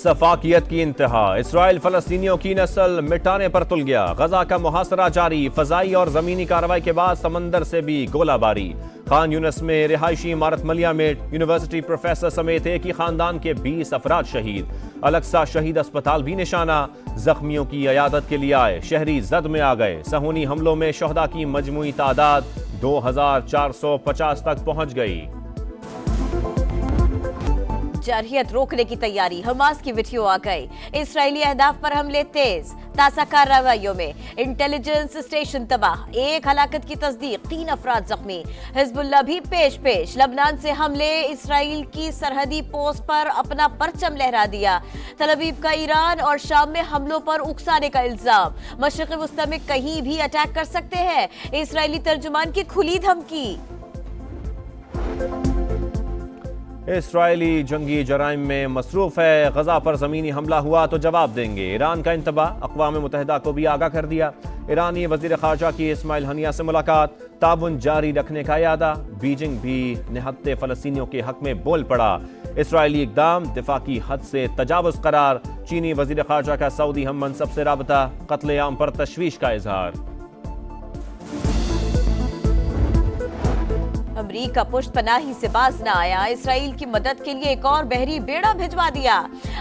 सफाकियत की इंतहा, इसराइल फलस्तीनियों की नस्ल मिटाने पर तुल गया। गजा का मुहासरा जारी, फजाई और जमीनी कार्रवाई के बाद समंदर से भी गोलाबारी। खान यूनिस में रिहायशी इमारत मलिया में यूनिवर्सिटी प्रोफेसर समेत एक ही खानदान के 20 अफराद शहीद। अलक्सा शहीद अस्पताल भी निशाना, जख्मियों की अयादत के लिए आए शहरी जद में आ गए। सहूनी हमलों में शहदा की मजमूई तादाद 2450 तक पहुंच गई। जारहियत रोकने की तैयारी, हमास की वीडियो आ गई। इसराइली अहदाफ पर हमले तेज, ताज़ा कार्रवाइयों में इंटेलिजेंस स्टेशन तबाह, एक हलाकत की तस्दीक, 3 अफराद जख्मी। हिजबुल्लाह भी पेश लबनान से हमले, इसराइल की सरहदी पोस्ट पर अपना परचम लहरा दिया। तल अवीव का ईरान और शाम में हमलों पर उकसाने का इल्जाम, मशरिक़ वस्ता में कहीं भी अटैक कर सकते हैं, इसराइली तर्जुमान की खुली धमकी। इसराइली जंगी जराइम में मसरूफ है, गजा पर जमीनी हमला हुआ तो जवाब देंगे। ईरान का इंतबाह, अक़वाम मुत्तहिदा को भी आगाह कर दिया। ईरानी वज़ीर ख़ारजा की इस्माइल हनिया से मुलाकात, ताउन जारी रखने का इरादा। बीजिंग भी निहत्ते फ़लस्तीनियों के हक में बोल पड़ा। इसराइली इक़दाम दिफा की हद से तजावुज़ करार। चीनी वज़ीर ख़ारजा का सऊदी हम मनसब से राबता, क़त्ल-ए-आम पर तशवीश का इजहार। अमरीका पुष्ट पनाही से बाज न आया, इसराइल की मदद के लिए एक और बहरी बेड़ा भिजवा दिया।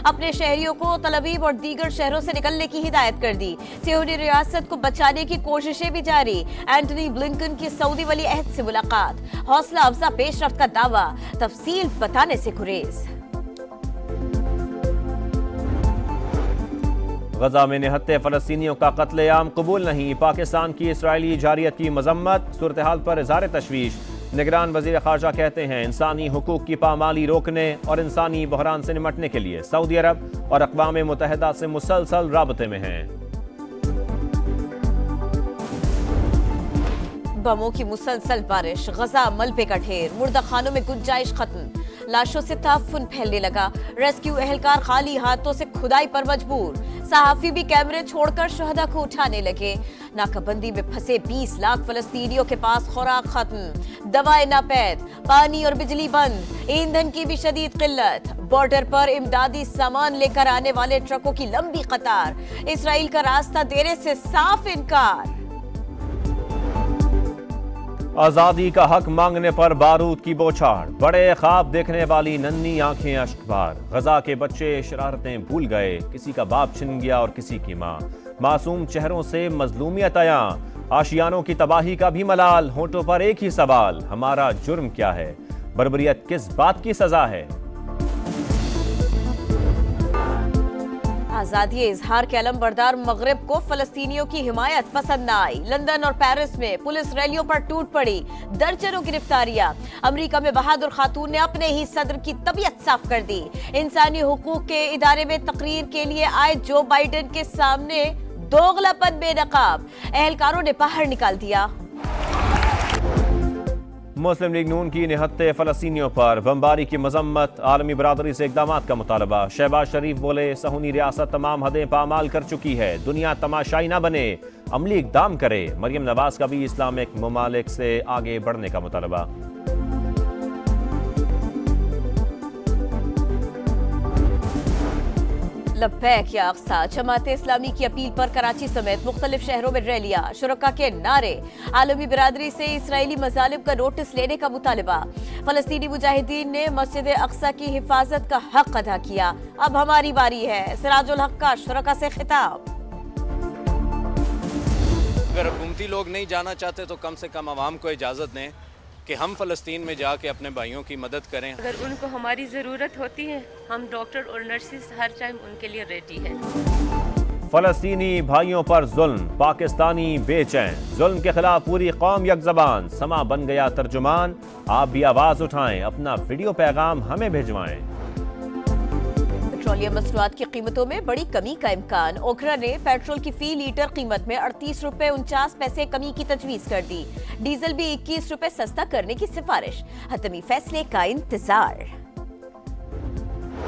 अपने शहरियों को तल अवीव और दीगर शहरों से निकलने की हिदायत कर दी। सियोनी रियासत को बचाने की कोशिशें भी जारी। एंटनी ब्लिंकन की सऊदी वली अहद से मुलाकात, हौसला अफजा पेशरफ्त का दावा, तफसील बताने से गुरेज। गजा में निहत्ते फ़लस्तीनियों का क़त्ल-ए-आम कबूल नहीं, पाकिस्तान की इसराइली जारियत की मजम्मत, सूरत हाल पर इज़हार तशवीश। निगरान वज़ीर ख़ारजा कहते हैं इंसानी हुकूक की पामाली रोकने और इंसानी बहरान से निमटने के लिए सऊदी अरब और अक़वाम मुत्तहिदा से मुसलसल राबते में हैं। बमों की मुसलसल बारिश, गजा मलबे का ढेर, मुर्दा खानों में गुंजाइश खत्म, लाशों से ताफुन फैलने लगा। रेस्क्यू एहलकार खाली हाथों से खुदाई पर मजबूर। सहाफी भी कैमरे छोड़कर शहदा को उठाने लगे। नाकाबंदी में फंसे 20 लाख फलस्तीनियों के पास खुराक खत्म, दवाएं नापैद, पानी और बिजली बंद, ईंधन की भी शदीद किल्लत। बॉर्डर पर इमदादी सामान लेकर आने वाले ट्रकों की लंबी कतार, इसराइल का रास्ता देने से साफ इनकार। आजादी का हक मांगने पर बारूद की बौछार, बड़े ख्वाब देखने वाली नन्ही आंखें अश्कबार। गजा के बच्चे शरारतें भूल गए, किसी का बाप छिन गया और किसी की माँ। मासूम चेहरों से मजलूमियत आया, आशियानों की तबाही का भी मलाल। होठों पर एक ही सवाल, हमारा जुर्म क्या है, बर्बरियत किस बात की सजा है। आजादी इजहार के अलम बरदार मगरिब को फलस्तीनियों की हिमायत पसंद न आई। लंदन और पेरिस में पुलिस रैलियों पर टूट पड़ी, दर्जनों गिरफ्तारियां। अमेरिका में बहादुर खातून ने अपने ही सदर की तबीयत साफ कर दी। इंसानी हुकूक के इदारे में तकरीर के लिए आए जो बाइडेन के सामने दोगलापन बेनकाब, एहलकारों ने बाहर निकाल दिया। मुस्लिम लीग नून की निहत्ते फ़लस्तीनियों पर बमबारी की मजम्मत, आलमी बरादरी से इक़दामात का मुतालबा। शहबाज शरीफ बोले सहूनी रियासत तमाम हदें पामाल कर चुकी है, दुनिया तमाशाई ना बने, अमली इक़दाम करे। मरियम नवाज का भी इस्लामिक ममालिक से आगे बढ़ने का मुतालबा। लब्बैक या अक्सा, जमाते इस्लामी की अपील पर कराची समेत मुख्तलिफ शहरों में रैलियां, शुरका के नारे। आलमी बिरादरी से इसराइली मजालिम का नोटिस लेने का मुतालबा। फलस्तीनी मुजाहिदीन ने मस्जिद अक्सा की हिफाजत का हक अदा किया, अब हमारी बारी है। सिराजुल हक का शुरका से खिताब। अगर हुकूमती लोग नहीं जाना चाहते तो कम से कम आवाम को इजाज़त दें कि हम फ़लस्तीन में जाके अपने भाइयों की मदद करें। अगर उनको हमारी ज़रूरत होती है, हम डॉक्टर और नर्सेस हर टाइम उनके लिए रेडी हैं। फ़लस्तीनी भाइयों पर जुल्म, पाकिस्तानी बेचैन, जुल्म के खिलाफ पूरी कौम यकज़बान। समा बन गया तर्जुमान, आप भी आवाज़ उठाएं, अपना वीडियो पैगाम हमें भिजवाएं। पेट्रोलियम मसनूआत की कीमतों में बड़ी कमी का इम्कान, ओखरा ने पेट्रोल की फी लीटर कीमत में 38 रुपए 49 पैसे कमी की तजवीज कर दी। डीजल भी 21 रुपए सस्ता करने की सिफारिश, हतमी फैसले का इंतजार।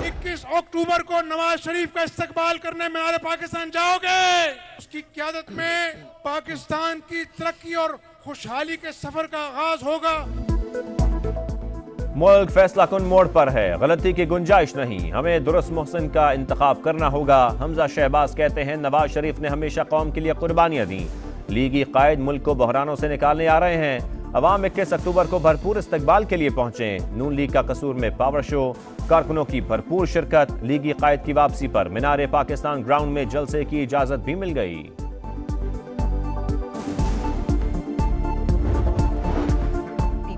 21 अक्टूबर को नवाज शरीफ का इस्तकबाल करने में आले पाकिस्तान जाओगे। उसकी क़यादत में पाकिस्तान की तरक्की और खुशहाली के सफर का आगाज होगा। मुल्क फैसला कुन मोड़ पर है, गलती की गुंजाइश नहीं, हमें दुरुस्त मोहसिन का इंतखाब करना होगा। हमजा शहबाज कहते हैं नवाज शरीफ ने हमेशा कौम के लिए कुर्बानियां दी, लीगी कायद मुल्क को बहरानों से निकालने आ रहे हैं। अवाम 21 अक्टूबर को भरपूर इस्तकबाल के लिए पहुंचे। नून लीग का कसूर में पावर शो, कारकुनों की भरपूर शिरकत। लीगी कायद की वापसी पर मीनार पाकिस्तान ग्राउंड में जलसे की इजाजत भी मिल गई।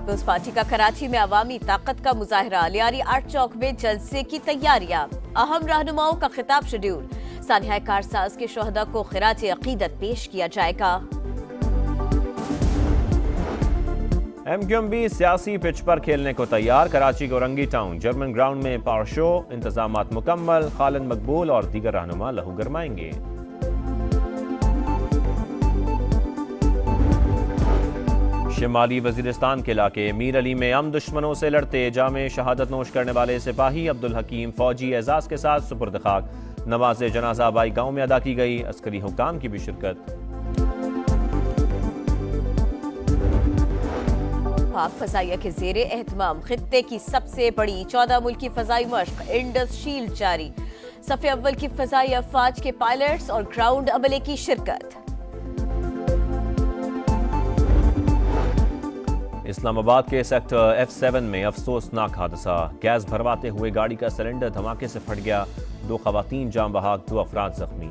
पीपल्स पार्टी का कराची में अवामी ताकत का मुजाहरा, लियारी आर्ट चौक में जलसे की तैयारियां। अहम रहनुमाओं का खिताब शेड्यूल। सानिया कारसाज के शोहदा को खिराज अकीदत पेश किया जाएगा। MQMB सियासी पिच पर खेलने को तैयार। कराची गोरंगी टाउन जर्मन ग्राउंड में पावर शो, इंतजामात मुकम्मल। खालिद मकबूल और दीगर रहनुमा लहू गरमाएंगे। शिमाली वजीरिस्तान के इलाके मीर अली में हम दुश्मनों से लड़ते जामे शहादत नोश करने वाले सिपाही अब्दुल हकीम फौजी एजाज के साथ सुपुर्द खाक। नमाज जनाजा आबाई गांव में अदा की गई। अस्करी हुकाम की भी शिरकत। पाक फजाइया के जेरे एहतमाम खित्ते की सबसे बड़ी 14 मुल्की फजाई मश्क इंडस शील्ड जारी। सफ़े अव्वल की फजाई अफवाज के पायलट्स और ग्राउंड अमले की शिरकत। इस्लामाबाद के सेक्टर F7 में अफसोसनाक हादसा, गैस भरवाते हुए गाड़ी का सिलेंडर धमाके से फट गया। 2 खवातीन जाम बहाक, 2 अफराद जख्मी।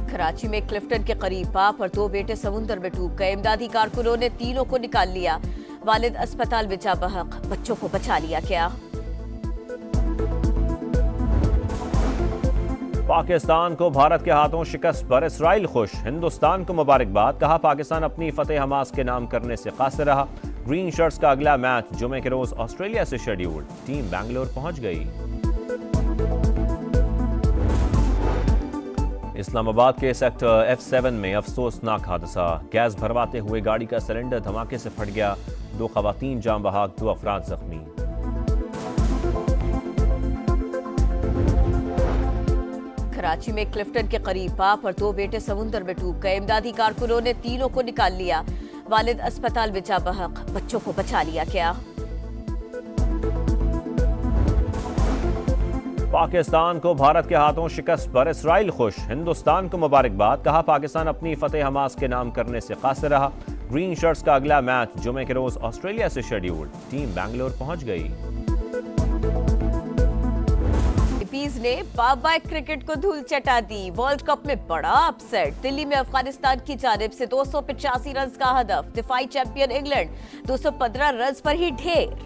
कराची में क्लिफ्टन के करीब बाप और 2 बेटे समुंदर में डूब गए। इमदादी कारकुनों ने तीनों को निकाल लिया। वालिद अस्पताल में जा बहक, बच्चों को बचा लिया गया। पाकिस्तान को भारत के हाथों शिकस्त पर इसराइल खुश, हिंदुस्तान को मुबारकबाद। कहा पाकिस्तान अपनी फतेह हमास के नाम करने से कासिर रहा। ग्रीन शर्ट्स का अगला मैच जुमे के रोज ऑस्ट्रेलिया से शेड्यूल्ड। टीम बेंगलोर पहुंच गई। इस्लामाबाद के सेक्टर F7 में अफसोसनाक हादसा, गैस भरवाते हुए गाड़ी का सिलेंडर धमाके से फट गया। 2 खवातीन जाम बहाक, 2 अफराद जख्मी। कराची में क्लिफ्टन के करीब बाप और 2 बेटे समुंदर में डूब गए। इमदादी कारकुनों ने तीनों को निकाल लिया। वालिद अस्पताल में जा बहक, बच्चों को बचा लिया गया। पाकिस्तान को भारत के हाथों शिकस्त पर इसराइल खुश, हिंदुस्तान को मुबारकबाद। कहा पाकिस्तान अपनी फतेह हमास के नाम करने से कासिर रहा। ग्रीन शर्ट्स का अगला मैच जुमे के रोज ऑस्ट्रेलिया से शेड्यूल्ड। टीम बेंगलोर पहुंच गई। ने बाबा क्रिकेट को धूल चटा दी। वर्ल्ड कप में बड़ा अपसेट। दिल्ली में अफगानिस्तान की जानिब से 285 रन का हदफ। दिफाई चैंपियन इंग्लैंड 215 रन पर ही ढेर।